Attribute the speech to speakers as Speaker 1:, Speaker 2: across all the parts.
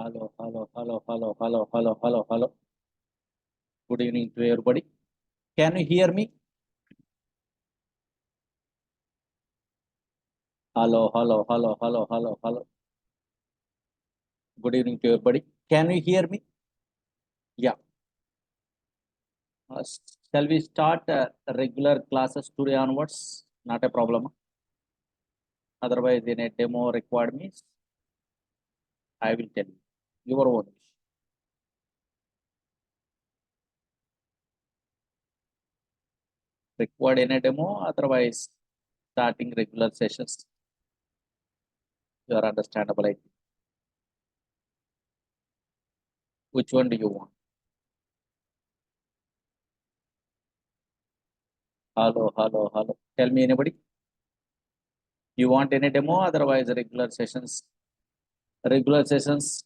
Speaker 1: Hello, hello, hello, hello, hello, hello, hello, hello. Good evening to everybody. Can you hear me? Hello, hello, hello, hello, hello, hello. Good evening to everybody. Can you hear me? Yeah. Shall we start regular classes today onwards? Not a problem. Otherwise, in a demo required means I will tell you. Your own wish. Required in a demo, otherwise starting regular sessions. You are understandable, I think. Which one do you want? Hello, hello, hello. Tell me anybody. You want any demo? Otherwise, regular sessions. Regular sessions.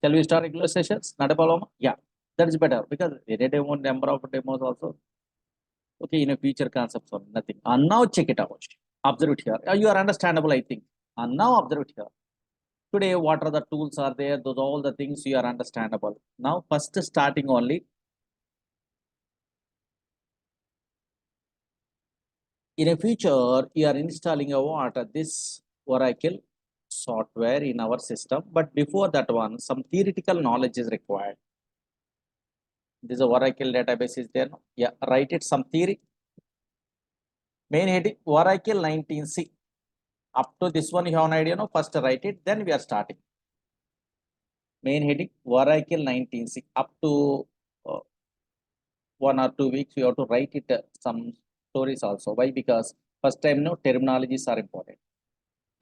Speaker 1: Shall we start regular sessions? Not a problem. Yeah, that is better because any demo, number of demos also. Okay, in a future concepts or nothing. And now check it out. Observe it here. You are understandable, I think. And now observe it here. Today, what are the tools are there? Those all the things you are understandable. Now, first starting only. In a future, you are installing a what? This Oracle software in our system. But before that one, some theoretical knowledge is required. This is a Oracle database is there. Yeah, write it some theory. Main heading Oracle 19C. Up to this one, you have an idea. No, first write it, then we are starting. Main heading Oracle 19C. Up to 1 or 2 weeks, you have to write it some stories also. Why? Because first time, no terminologies are important.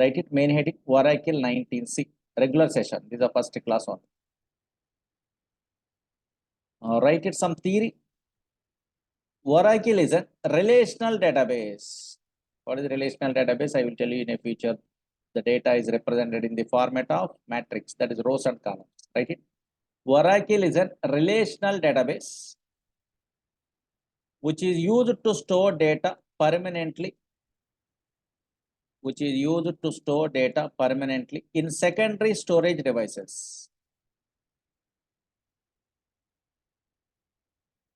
Speaker 1: Write it. Main heading Oracle 19C. Regular session. This is the first class one. Write it some theory. Oracle is a relational database. What is relational database? I will tell you in a future. The data is represented in the format of matrix, that is rows and columns. Write it. Oracle is a relational database which is used to store data permanently. In secondary storage devices.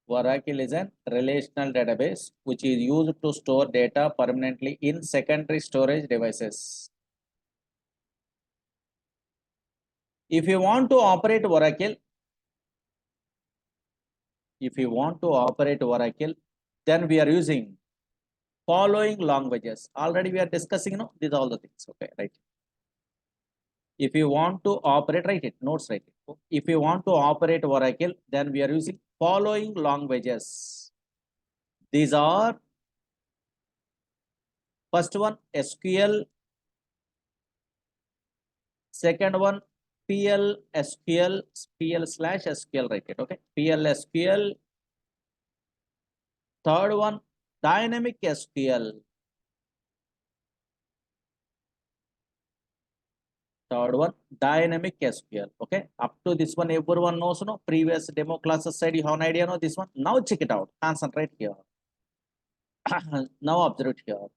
Speaker 1: Oracle is a relational database which is used to store data permanently in secondary storage devices. If you want to operate Oracle, then we are using following languages. Already we are discussing, these are all the things. Okay, right. If you want to operate, write it, notes write it. If you want to operate Oracle, then we are using following languages. These are first one SQL, second one PL SQL, PL/SQL, write it. Okay, PL SQL. Third one dynamic SQL. Third one dynamic SQL. Okay, up to this one everyone knows. Previous demo classes said you have an idea. This one. Now check it out. Concentrate here. Now observe it here.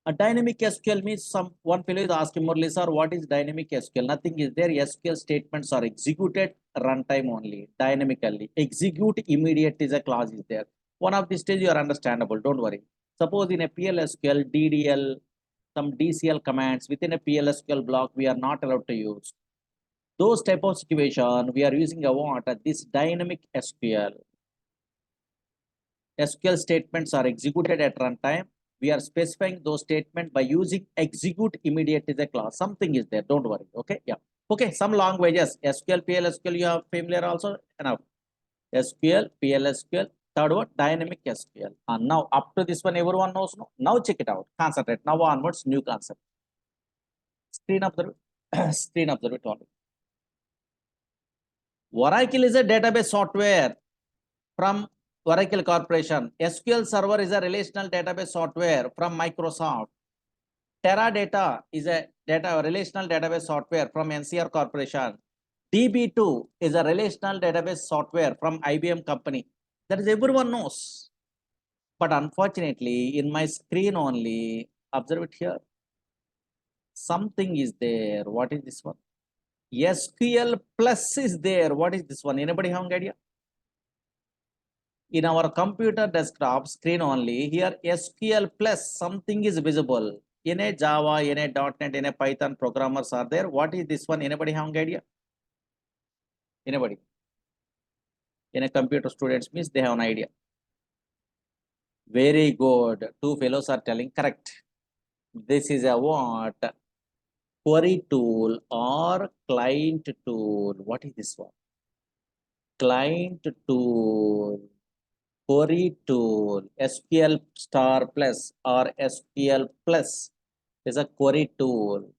Speaker 1: A dynamic SQL means one fellow is asking, Murali sir, what is dynamic SQL? Nothing is there. SQL statements are executed runtime only, dynamically. Execute immediate is a clause is there. One of these stage you are understandable. Don't worry. Suppose in a PL/SQL, DDL, some DCL commands within a PL/SQL block we are not allowed to use. Those type of situation we are using a what? This dynamic SQL. SQL statements are executed at runtime. We are specifying those statements by using execute immediate is a class. Something is there. Don't worry. Okay. Yeah. Okay. Some languages. SQL, PL/SQL, you are familiar also. Enough. SQL, PL/SQL. Third one, dynamic SQL. And now up to this one, everyone knows. No? Now check it out. Concentrate. Now onwards, new concept. Screen observe. Screen observe it only. Oracle is a database software from Oracle Corporation. SQL Server is a relational database software from Microsoft. Teradata is a relational database software from NCR Corporation. DB2 is a relational database software from IBM company. That is everyone knows. But unfortunately, in my screen only, observe it here. Something is there. What is this one? SQL plus is there. What is this one? Anybody have an idea? In our computer desktop screen only, here SQL plus something is visible. In a Java, in a .NET, in a Python programmers are there. What is this one? Anybody have an idea? Anybody? In a computer students means they have an idea. Very good. Two fellows are telling correct. This is a what? Query tool or client tool. What is this one? Client tool. Query tool. SQL star plus or SQL plus is a query tool.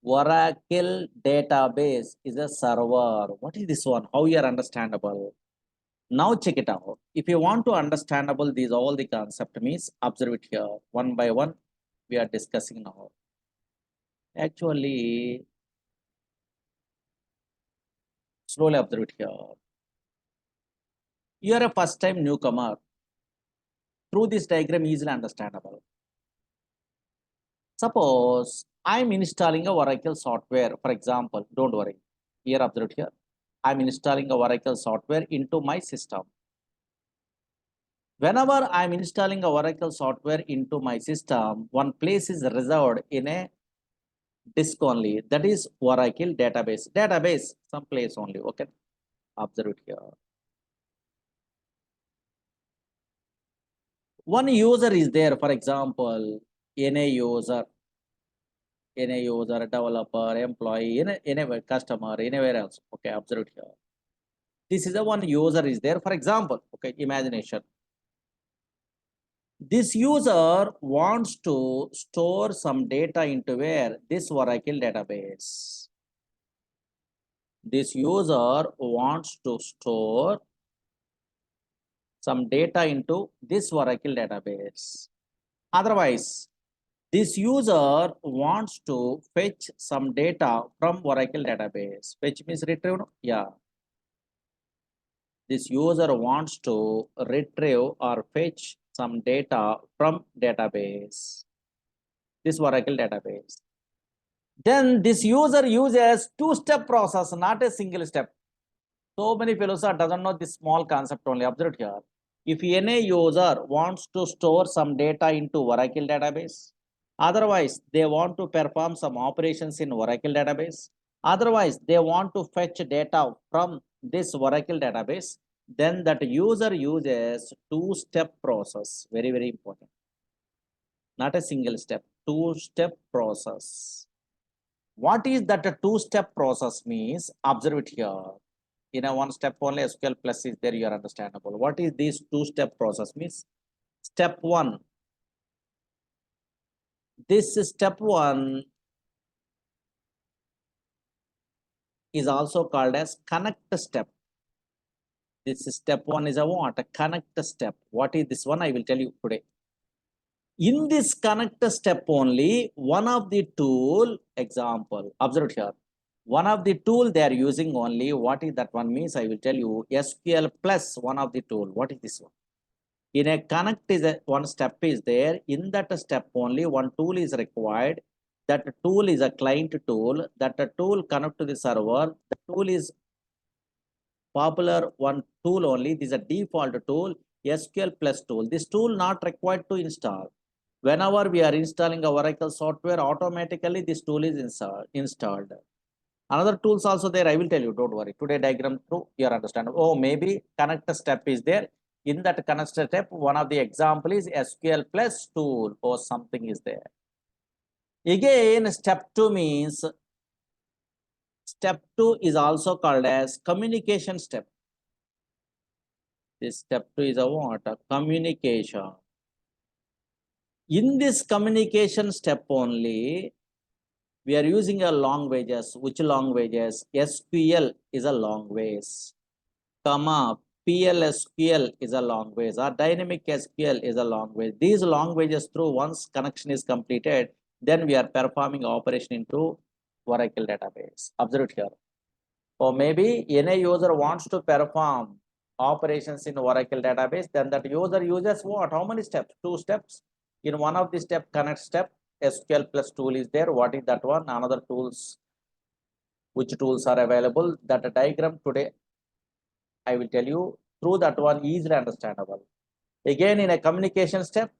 Speaker 1: Oracle database is a server. What is this one? How you are understandable? Now check it out. If you want to understandable these all the concept means observe it here one by one. We are discussing now. Actually, slowly observe it here. You are a first time newcomer. Through this diagram easily understandable. Suppose I'm installing a Oracle software, for example, don't worry. Here observe it here. I'm installing a Oracle software into my system. Whenever I'm installing a Oracle software into my system, one place is reserved in a disk only. That is Oracle database. Database, some place only. Okay. Observe it here. One user is there, for example, any user, developer, employee, anywhere, customer, anywhere else. Okay, observe it here. This is the one user is there, for example. Okay, imagination. This user wants to store some data into where? This Oracle database. This user wants to store some data into this Oracle database. Otherwise, this user wants to fetch some data from Oracle database. Fetch means retrieve. Yeah. This user wants to retrieve or fetch some data from database. This Oracle database. Then this user uses two-step process, not a single step. So many fellows doesn't know this small concept only. Observe here. If any user wants to store some data into Oracle database, otherwise they want to perform some operations in Oracle database, otherwise they want to fetch data from this Oracle database, then that user uses two-step process. Very, very important. Not a single step, two-step process. What is that a two-step process means? Observe it here. In a one step only SQL plus is there, you are understandable. What is this two-step process means? Step one. This step one is also called as connect step. This step one is a what? A connect step. What is this one? I will tell you today. In this connect step only, one of the tool example, observe here. One of the tool they are using only, what is that one means? I will tell you SQL plus one of the tool. What is this one? In a connect is a one step is there. In that step only one tool is required. That tool is a client tool. That tool connect to the server. The tool is popular one tool only. This is a default tool, SQL plus tool. This tool not required to install. Whenever we are installing a Oracle software, automatically this tool is installed. Another tools also there, I will tell you, don't worry. Today diagram through, you understand. Oh, maybe connect step is there. In that connect step, one of the example is SQL plus tool or something is there. Again, step 2 means, step 2 is also called as communication step. This step 2 is a what? A communication. In this communication step only, we are using a languages. Which languages? SQL is a language, comma PLSQL is a language, or dynamic SQL is a language. These languages through once connection is completed, then we are performing operation into Oracle database. Observe it here. Or maybe any user wants to perform operations in Oracle database, then that user uses what? How many steps? 2 steps. In one of the step, connect step, SQL plus tool is there. What is that one? Another tools which tools are available. That diagram today I will tell you. Through that one easily understandable. Again, in a communication step,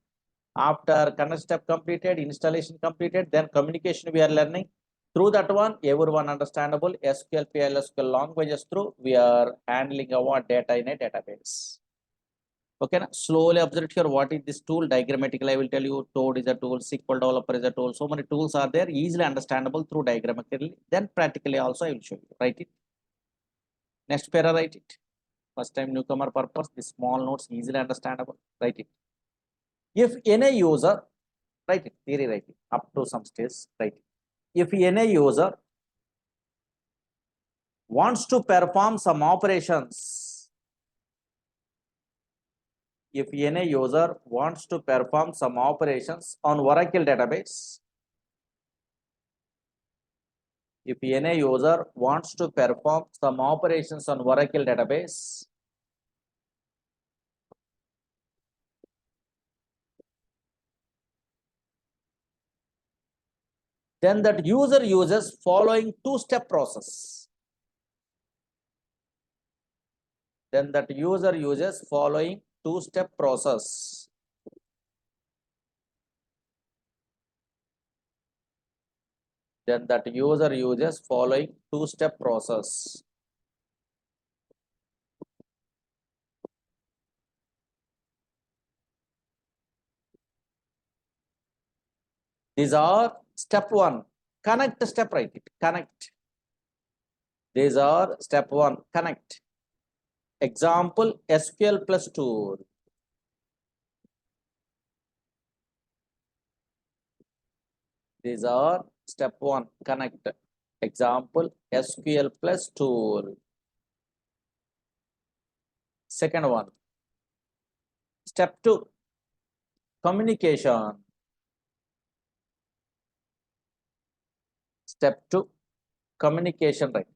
Speaker 1: after connect step completed, installation completed, then communication we are learning. Through that one, everyone understandable. SQL PL, SQL languages through, we are handling our data in a database. Okay, slowly observe here. What is this tool? Diagrammatically, I will tell you. Toad is a tool. SQL developer is a tool. So many tools are there, easily understandable through diagrammatically. Then practically also I will show you. Write it. Next para, write it. First time newcomer purpose. This small notes easily understandable. Write it. If any user, write it. Theory, write it. Up to some stage, write it. If any user wants to perform some operations, if any user wants to perform some operations on Oracle database, if any user wants to perform some operations on Oracle database, then that user uses following two-step process. Then that user uses following two-step process. Then that user uses following two-step process. These are step one. Connect step, write it. Connect. These are step one. Connect. Example, SQL plus tool. These are step one. Connect. Example, SQL plus tool. Second one. Step two. Communication. Step two. Communication, right?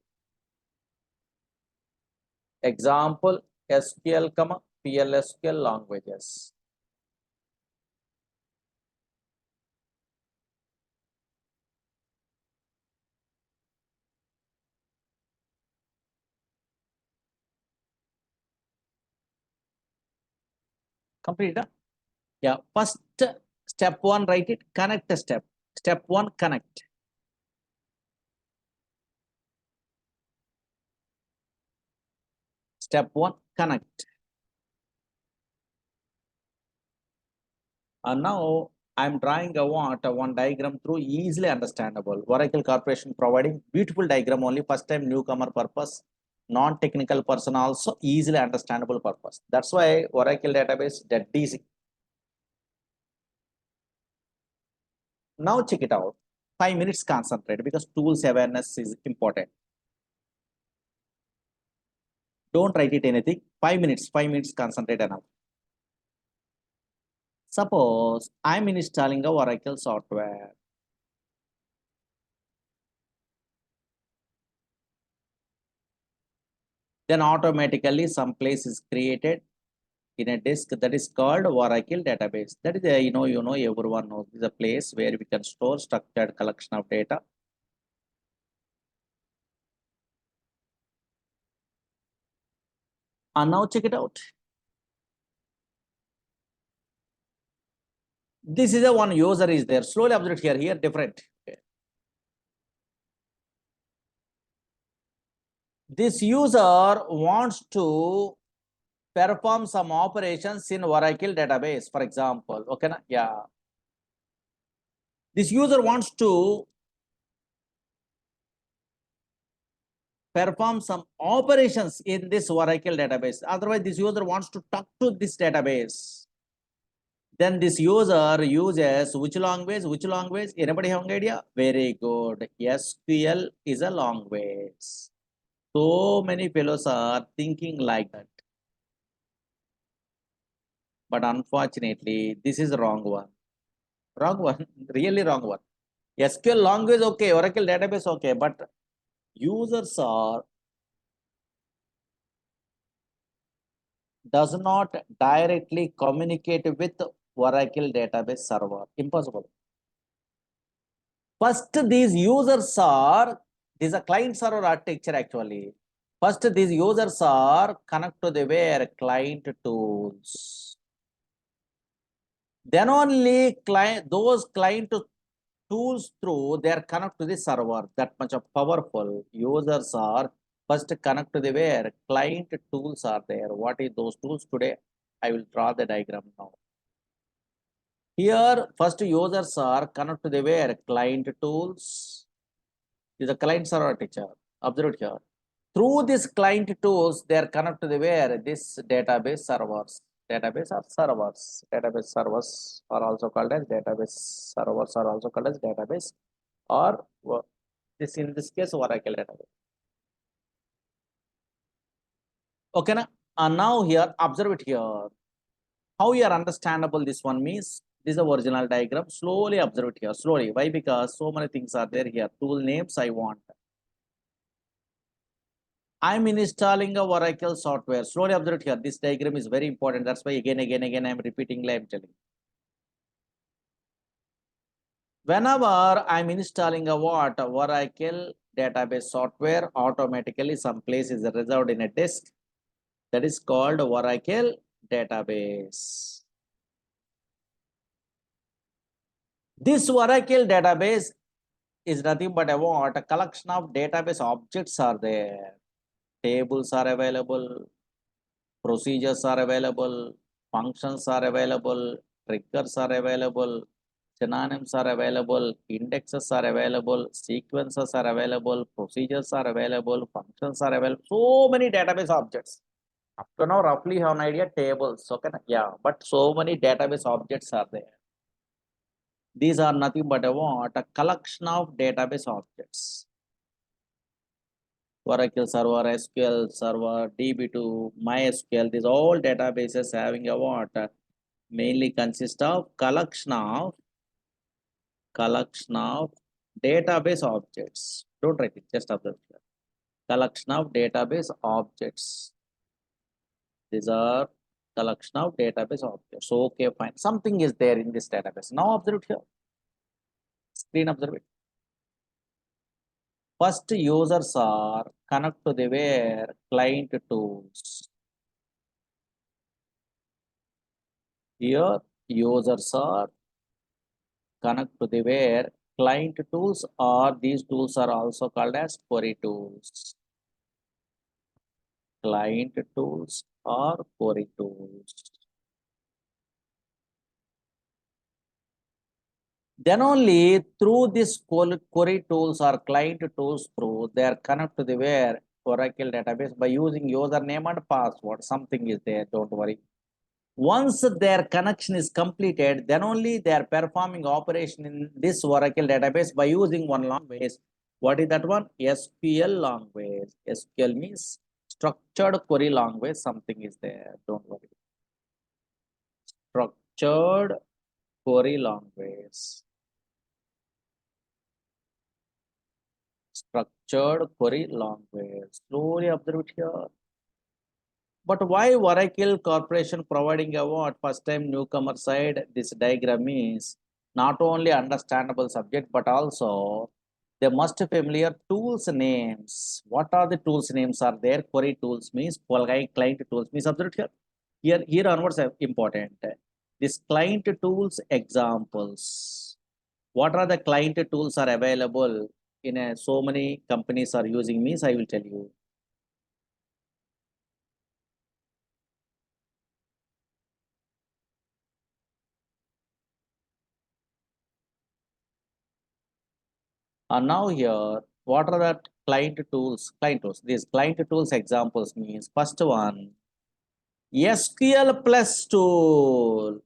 Speaker 1: Example, SQL, PL SQL languages. Complete. Yeah. First step one, write it. Connect step. Step one, connect. Step one, connect. And now I'm drawing one diagram through easily understandable. Oracle Corporation providing beautiful diagram only, first time newcomer purpose, non-technical person also easily understandable purpose. That's why Oracle database that easy. Now check it out. 5 minutes concentrate because tools awareness is important. Don't write it anything. 5 minutes concentrate enough. Suppose I'm installing a Oracle software. Then automatically some place is created in a disk that is called Oracle database. That is a, everyone knows is a place where we can store structured collection of data. And now check it out. This is a one user is there. Slowly observe here different. Okay. This user wants to perform some operations in Oracle database, for example. Okay, yeah. This user wants to perform some operations in this Oracle database. Otherwise, this user wants to talk to this database. Then this user uses which language? Which language? Anybody have an idea? Very good. SQL is a language. So many fellows are thinking like that. But unfortunately, this is wrong one. Wrong one. Really wrong one. SQL language okay, Oracle database okay, but users are does not directly communicate with Oracle database server. Impossible. First, these users are This is a client server architecture actually. First, these users are connected to their client tools. Then only those client tools through they are connect to the server. That much of powerful. Users are first connect to the where client tools are there. What is those tools today? I will draw the diagram now. Here, first users are connect to the where client tools. This is a client server teacher. Observe it here. Through this client tools, they are connected to the where this database servers. Database or servers. Database servers are also called as database servers are also called as database or this in this case Oracle database. Okay, na? And now here observe it here. How you are understandable this one means this is the original diagram. Slowly observe it here. Slowly. Why? Because so many things are there here. Tool names I want. I'm installing a Oracle software. Slowly observe it here. This diagram is very important. That's why again, I'm repeating. I'm telling. Whenever I'm installing a what Oracle database software, automatically some place is reserved in a disk that is called Oracle database. This Oracle database is nothing but a collection of database objects are there. Tables are available, procedures are available, functions are available, triggers are available, synonyms are available, indexes are available, sequences are available, procedures are available, functions are available. So many database objects. Up to now, roughly have an idea tables. Okay, yeah, but so many database objects are there. These are nothing but a collection of database objects. Oracle server, SQL server, DB2, MySQL, these all databases having a what? Mainly consist of collection of database objects. Don't write it, just observe here. Collection of database objects. These are collection of database objects. So, okay, fine. Something is there in this database. Now observe it here. Screen observe it. First users are connect to their client tools. Here users are connect to their client tools or these tools are also called as query tools. Client tools or query tools. Then only through this query tools or client tools through they are connected to their Oracle database by using username and password. Something is there, don't worry. Once their connection is completed, then only they are performing operation in this Oracle database by using one language. What is that one? SQL language. SQL means structured query language. Something is there, don't worry. Structured query language. Structured query language. Slowly observe it here. But why Oracle Corporation providing a what? First time newcomer side, this diagram is not only understandable subject, but also they must familiar tools names. What are the tools names are there? Query tools means client tools means observe here. Here onwards important. This client tools examples. What are the client tools are available in so many companies are using means I will tell you. And now here, what are the client tools? These client tools examples means first one, SQL plus tool.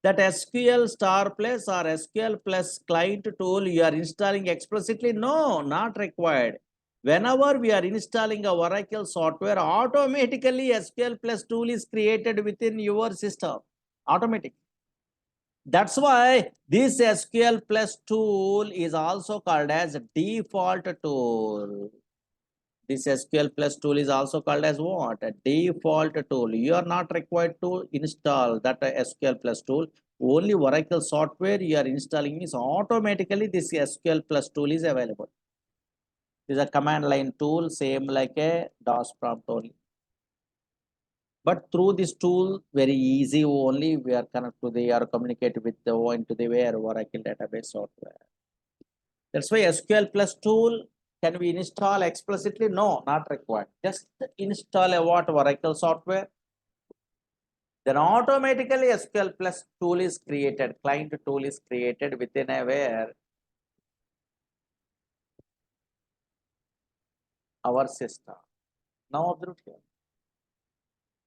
Speaker 1: That SQL star plus or SQL plus client tool you are installing explicitly? No, not required. Whenever we are installing a Oracle software, automatically SQL plus tool is created within your system. Automatic. That's why this SQL plus tool is also called as default tool. This SQL plus tool is also called as what? A default tool. You are not required to install that SQL plus tool. Only Oracle software you are installing means automatically this SQL plus tool is available. This is a command line tool, same like a DOS prompt only. But through this tool, very easy only we are connect to the or communicate with the into the where Oracle database software. That's why SQL plus tool can we install explicitly? No, not required. Just install a what Oracle software. Then automatically SQL plus tool is created. Client tool is created within a where our system. Now observe here.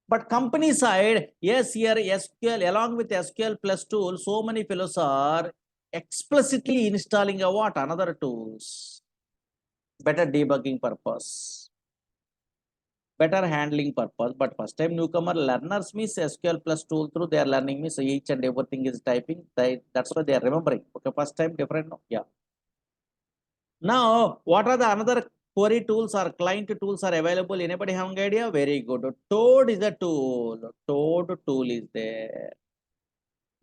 Speaker 1: But company side, yes, here SQL along with SQL plus tool, so many fellows are explicitly installing a what? Another tools. Better debugging purpose, better handling purpose. But first time newcomer learners means SQL plus tool through they are learning means each and everything is typing. That's why they are remembering. Okay, first time different. No? Yeah. Now, what are the another query tools or client tools are available? Anybody have an idea? Very good. Toad is a tool. Toad tool is there.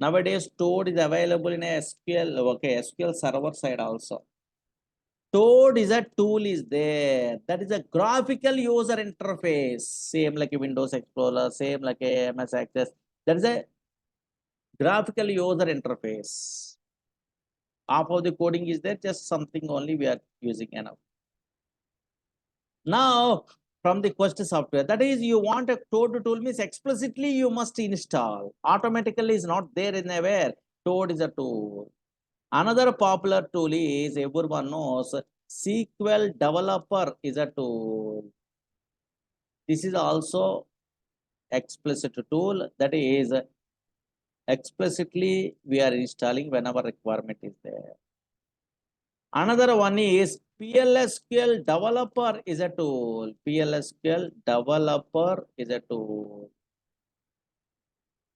Speaker 1: Nowadays, Toad is available in a SQL. Okay, SQL server side also. Toad is a tool is there. That is a graphical user interface. Same like a Windows Explorer, same like a MS Access. That is a graphical user interface. Half of the coding is there, just something only we are using enough. Now, from the Quest software, that is you want a Toad tool means explicitly you must install. Automatically is not there in where. Toad is a tool. Another popular tool is everyone knows SQL Developer is a tool. This is also explicit tool that is explicitly we are installing whenever requirement is there. Another one is PLSQL Developer is a tool. PLSQL Developer is a tool.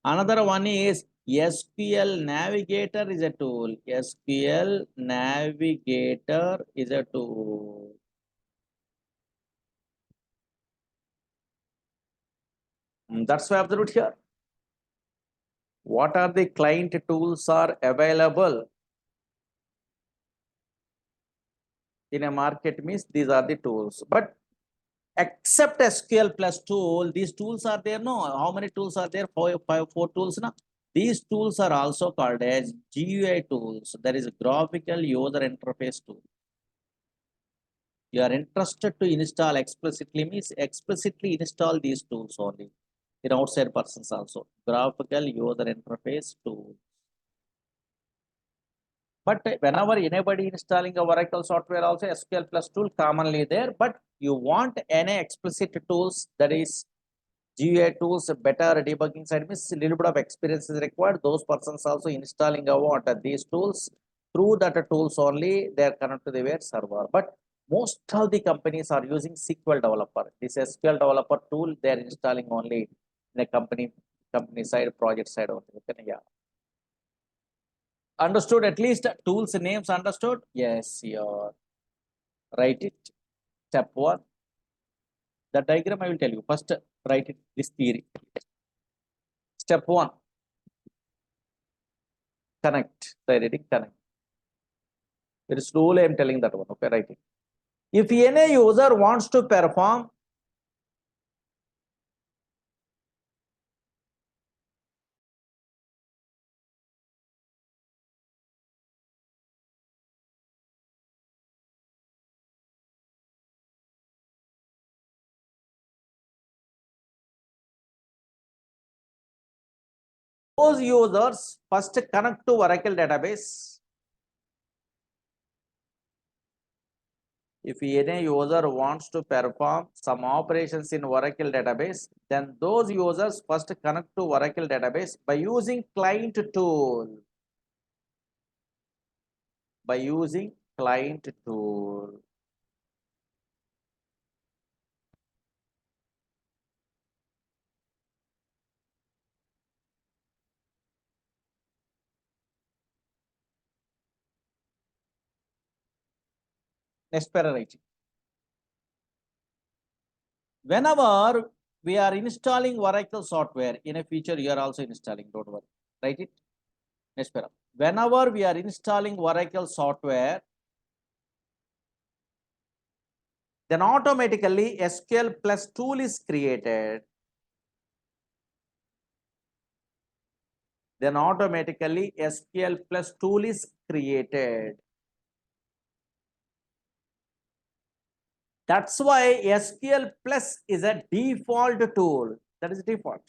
Speaker 1: Another one is SQL Navigator is a tool. SQL Navigator is a tool. That's why observe here. What are the client tools are available in a market means these are the tools. But except SQL plus tool, these tools are there. No, how many tools are there? Four tools. No? These tools are also called as GUI tools. That is graphical user interface tool. You are interested to install explicitly means explicitly install these tools only. In outside persons also. Graphical user interface tool. But whenever anybody installing a Oracle software also SQL plus tool commonly there, but you want any explicit tools that is GUI tools, better debugging side means a little bit of experience is required. Those persons also installing a what these tools through that tools only they are connected to the web server. But most of the companies are using SQL developer. This SQL developer tool they are installing only in the company side, project side only. Okay, yeah. Understood at least tools names understood? Yes, yeah. Write it. Step one. The diagram I will tell you. First, write it this theory. Step one. Connect. The reading connect. Very slowly I am telling that one. Okay, write it. If any user wants to perform those users first connect to Oracle database. If any user wants to perform some operations in Oracle database, then those users first connect to Oracle database by using client tool. By using client tool. Next paragraph. Whenever we are installing Oracle software in a future, you are also installing, don't worry. Write it. Next paragraph. Whenever we are installing Oracle software, then automatically SQL plus tool is created. Then automatically SQL plus tool is created. That's why SQL plus is a default tool. That is default.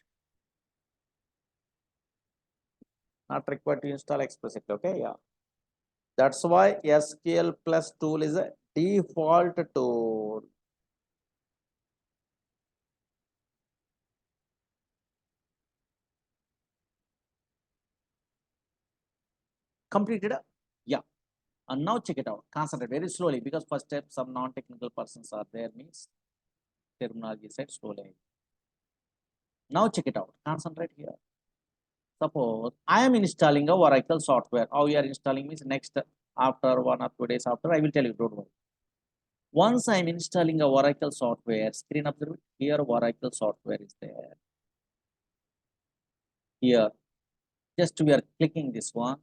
Speaker 1: Not required to install explicitly. Okay, yeah. That's why SQL plus tool is a default tool. Completed? Yeah. And now check it out. Concentrate very slowly because first step some non-technical persons are there means terminology side slowly. Now check it out. Concentrate here. Suppose I am installing a Oracle software. How you are installing means next after 1 or 2 days after I will tell you. Don't worry. Once I am installing a Oracle software, screen observe here Oracle software is there. Here, just we are clicking this one.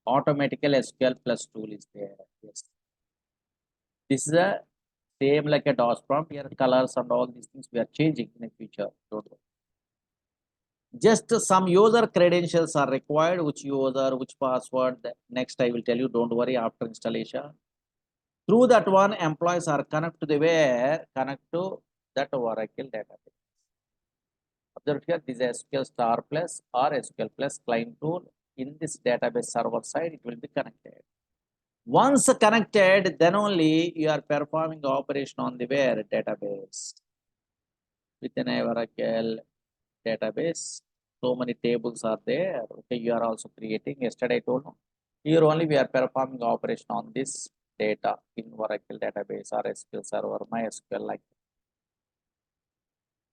Speaker 1: Automatical SQL plus tool is there. Yes. This is a same like a DOS prompt. Here colors and all these things we are changing in the future. Don't worry. Just some user credentials are required. Which user, which password. Next I will tell you. Don't worry after installation. Through that one, employees are connect to the where connect to that Oracle database. Observe here, this is SQL star plus or SQL plus client tool. In this database server side, it will be connected. Once connected, then only you are performing operation on the where database. Within a Oracle database, so many tables are there. Okay, you are also creating. Yesterday I told you. Here only we are performing operation on this data in Oracle database or SQL server, MySQL like.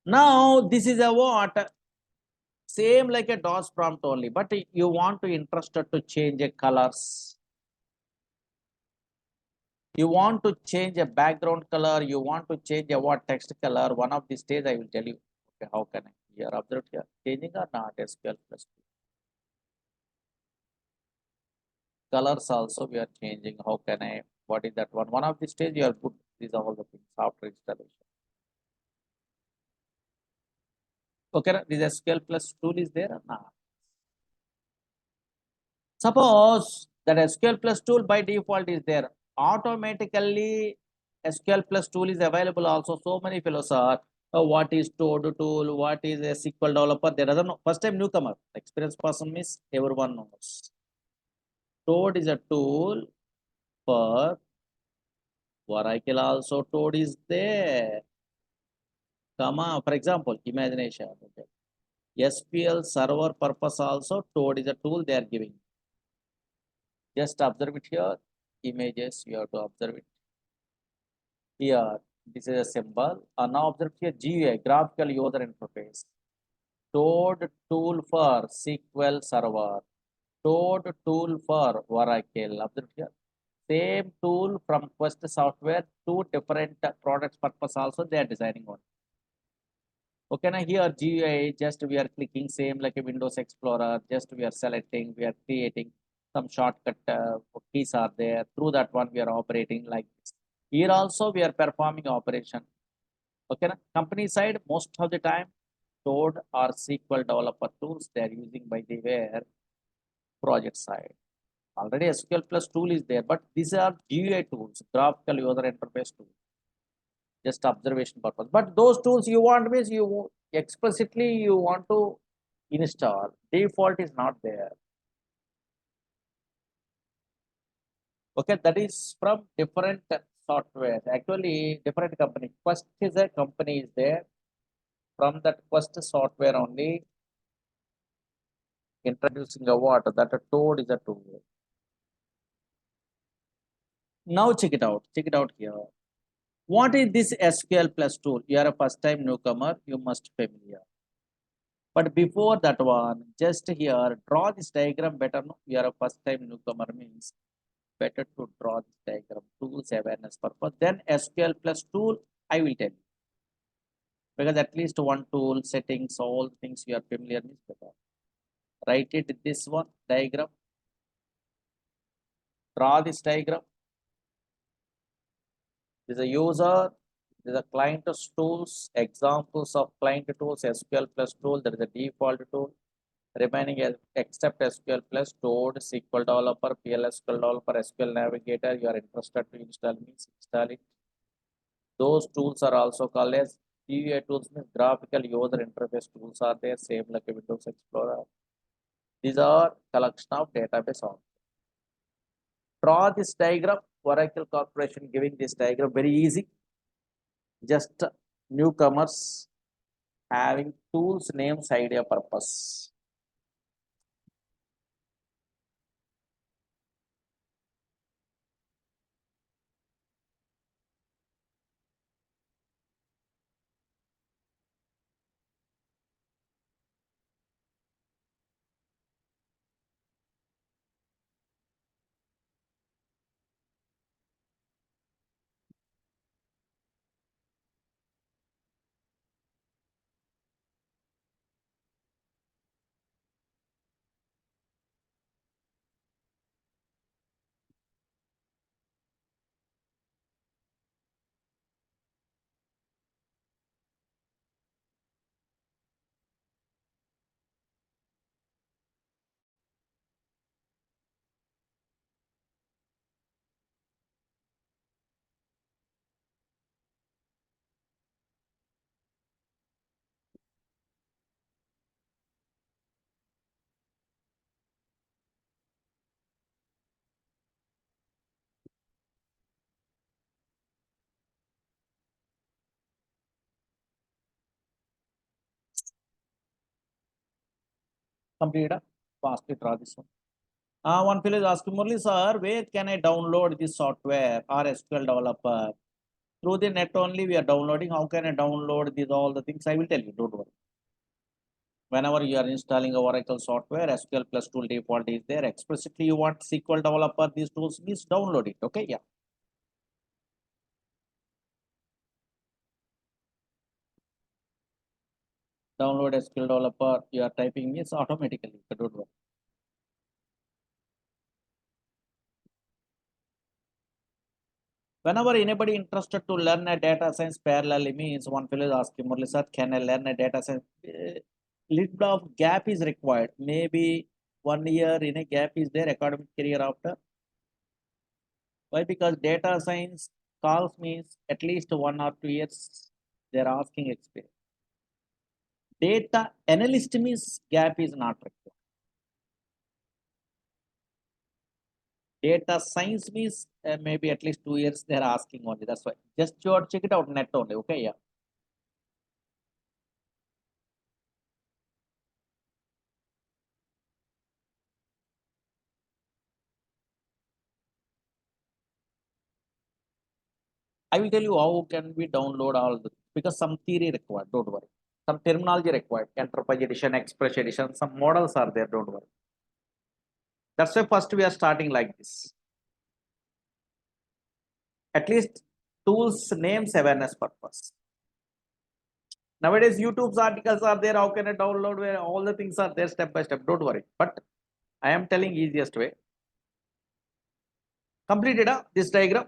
Speaker 1: Now this is a what? Same like a DOS prompt only, but you want to interested to change a colors. You want to change a background color. You want to change a what text color. One of the stage I will tell you. Okay, how can I? Here observe here changing or not SQL plus colors also we are changing. How can I? What is that one? One of the stage you are good. These are all the things after installation. Okay, this SQL plus tool is there or not? Suppose that SQL plus tool by default is there. Automatically SQL plus tool is available also. So many fellows are what is Toad tool, what is a SQL developer. They doesn't know. First time newcomer, experienced person means everyone knows. Toad is a tool for Oracle also. Toad is there. For example, imagination. Okay. SQL server purpose also Toad is a tool they are giving. Just observe it here. Images you have to observe it. Here, this is a symbol. Now observe here GUI, graphical user interface. Toad tool for SQL server. Toad tool for Oracle. Observe here. Same tool from Quest software, two different products purpose also they are designing on. Okay, now here GUI, just we are clicking same like a Windows Explorer, just we are selecting, we are creating some shortcut keys are there. Through that one we are operating like this. Here also we are performing operation. Okay, na? Company side most of the time Toad or SQL developer tools they are using by the where project side. Already SQL plus tool is there, but these are GUI tools, graphical user interface tools. Just observation purpose. But those tools you want means you explicitly you want to install. Default is not there. Okay, that is from different software. Actually, different company. First is a company is there. From that first software only introducing a what that a Toad is a tool. Now check it out. Check it out here. What is this SQL plus tool? You are a first time newcomer. You must familiar. But before that one, just here, draw this diagram better. No? You are a first time newcomer means better to draw this diagram. Tools awareness purpose. Then SQL plus tool, I will tell you. Because at least one tool, settings, all things you are familiar with better. Write it this one, diagram. Draw this diagram. This is a user, this is a client tools, examples of client tools, SQL plus tool, that is a default tool. Remaining except SQL plus stored SQL developer, PL SQL developer, SQL navigator, you are interested to install means install it. Those tools are also called as GUI tools, means graphical user interface tools are there, same like a Windows Explorer. These are collection of database on. Draw this diagram. Oracle Corporation giving this diagram very easy. Just newcomers having tools, names, idea, purpose. Complete. Fastly draw this one. One fellow is asking, Murali sir, where can I download this software or SQL developer? Through the net only we are downloading. How can I download these all the things? I will tell you, don't worry. Whenever you are installing a Oracle software, SQL plus tool default is there. Explicitly you want SQL developer, these tools, means download it. Okay, yeah. Download SQL developer, you are typing means automatically, don't worry. Whenever anybody interested to learn a data science parallelly, means one fellow is asking, Murali sir, can I learn a data science? Little bit of gap is required. Maybe 1 year in a gap is there, academic career after. Why? Because data science calls means at least 1 or 2 years, they're asking experience. Data analyst means gap is not required. Data science means maybe at least 2 years they're asking only. That's why. Just check it out net only. Okay, yeah. I will tell you how can we download all the, because some theory required. Don't worry. Some terminology required. Enterprise edition, express edition. Some models are there. Don't worry. That's why first we are starting like this. At least tools names awareness purpose. Nowadays, YouTube's articles are there. How can I download where all the things are there step by step? Don't worry. But I am telling easiest way. Completed this diagram.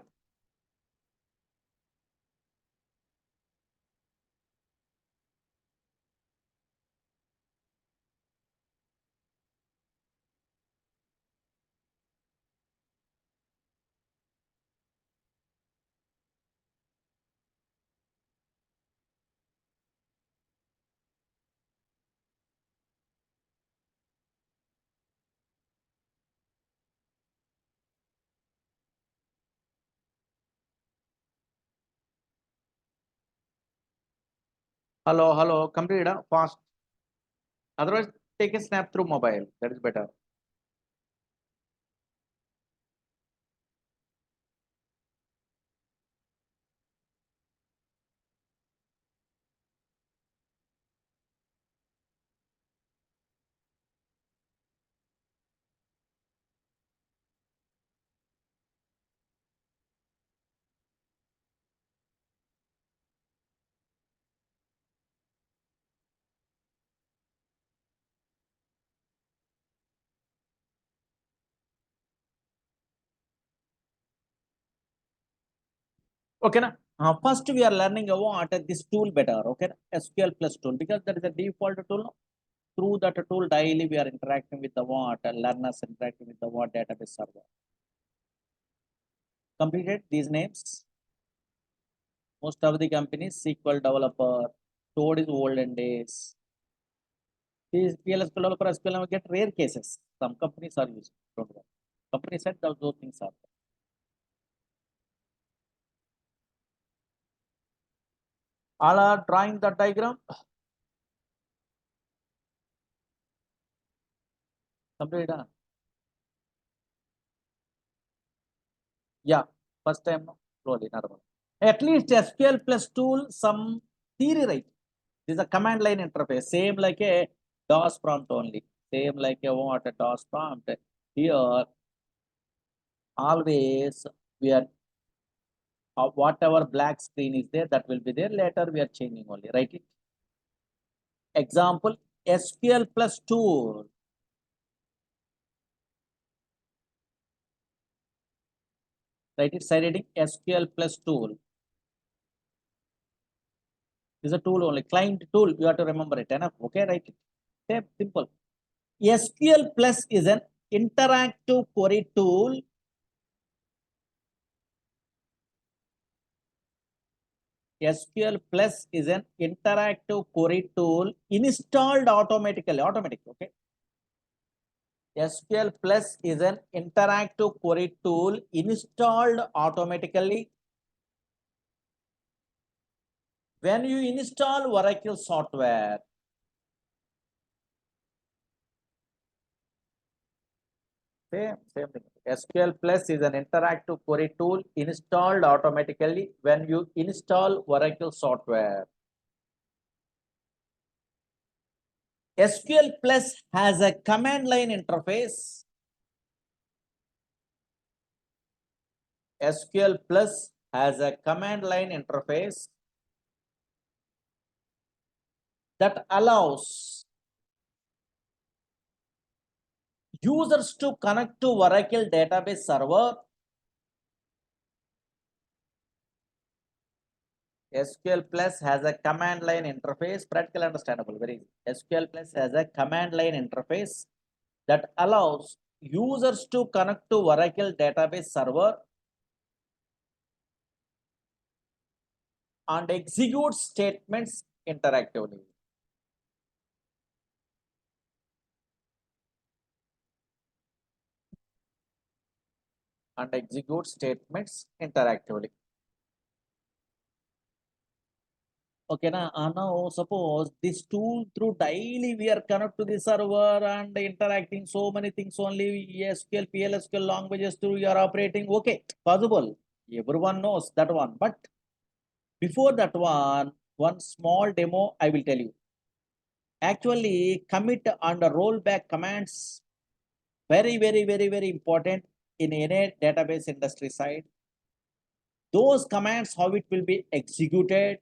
Speaker 1: Hello, hello. Completed fast. Otherwise, take a snap through mobile. That is better. Okay, na? First we are learning what this tool better. Okay, SQL plus tool, because that is a default tool. No? Through that tool daily we are interacting with the what learners interacting with the what database server. Completed these names. Most of the companies SQL developer, told is olden days. These PLS developer SQL get rare cases. Some companies are using. Don't worry. Company said those things are there. All are drawing the diagram. Complete. Yeah, first time, no? Slowly, normal. At least SQL plus tool, some theory, right? This is a command line interface, same like a DOS prompt only. Same like a what a DOS prompt. Here, always we are whatever black screen is there, that will be there. Later we are changing only, right? Example, SQL plus tool. Right, it's side heading SQL plus tool. This is a tool only, client tool. You have to remember it. Enough. Okay, right? Same, simple. SQL plus is an interactive query tool. SQL plus is an interactive query tool installed automatically. Automatic. Okay. SQL plus is an interactive query tool installed automatically. When you install Oracle software, same thing. SQL plus is an interactive query tool installed automatically when you install Oracle software. SQL plus has a command line interface. SQL plus has a command line interface that allows users to connect to Oracle database server. SQL plus has a command line interface, practical understandable, very easy. SQL plus has a command line interface that allows users to connect to Oracle database server and execute statements interactively. And execute statements interactively. Okay, now suppose this tool through daily we are connect to the server and interacting so many things only SQL PL SQL languages through you are operating. Okay, possible. Everyone knows that one. But before that one small demo I will tell you. Actually, commit and rollback commands very important in any database industry side. Those commands, how it will be executed.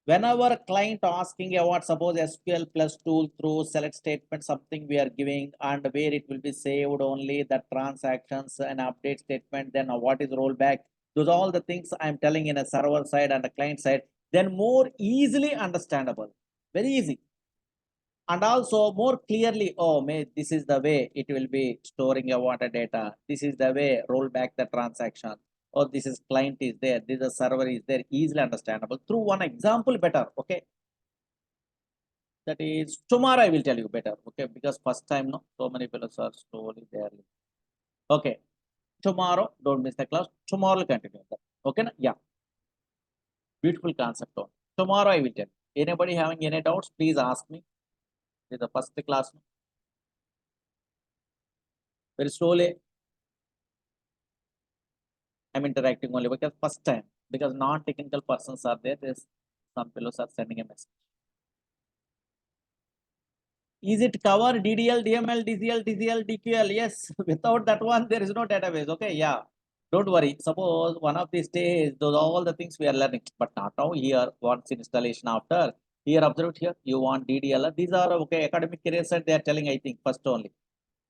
Speaker 1: Whenever client asking about suppose SQL plus tool through select statement, something we are giving and where it will be saved only the transactions and update statement, then what is rollback. Those are all the things I'm telling in a server side and a client side, then more easily understandable, very easy. And also more clearly, oh, this is the way it will be storing a water data. This is the way roll back the transaction. Or this is client is there, this is server is there, easily understandable through one example better. Okay. That is tomorrow I will tell you better. Okay, because first time no, so many fellows are slowly there. Okay. Tomorrow, don't miss the class. Tomorrow we'll continue. Okay, yeah. Beautiful concept. Tomorrow I will tell you. Anybody having any doubts, please ask me. This is the first class. Very slowly I'm interacting only because first time, because non-technical persons are there, there's some fellows are sending a message. Is it cover DDL, DML, DCL, TCL, DQL? Yes, without that one, there is no database. Okay, yeah. Don't worry. Suppose one of these days, those are all the things we are learning, but not now. Here, once installation after, here, observe here, you want DDL. These are okay, academic career side, they are telling, I think, first only.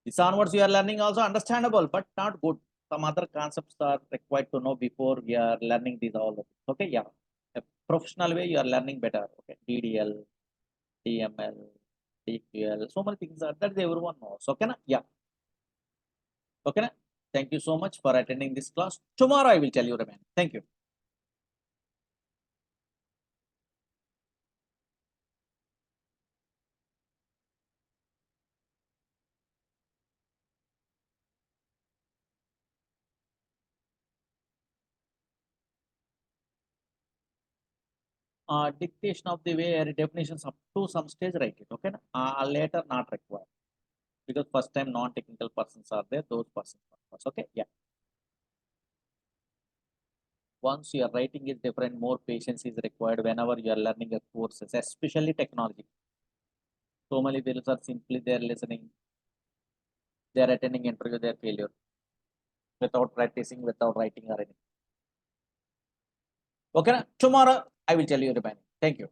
Speaker 1: This onwards, you are learning also understandable, but not good. some other concepts are required to know before we are learning these all. Okay, yeah. A professional way you are learning better. Okay, DDL, DML, DQL, so many things are that everyone knows. Okay, na? Yeah. Okay, na? Thank you so much for attending this class. Tomorrow I will tell you remaining. Thank you. Dictation of the way definitions up to some stage write it. Okay, na? Later not required because first time non-technical persons are there. Those persons are first. Okay, yeah. Once your writing is different, more patience is required whenever you are learning a courses, especially technology. So many people are simply there listening, they are attending interview, they are failure without practicing, without writing or anything. Okay, tomorrow I will tell you remaining. Thank you.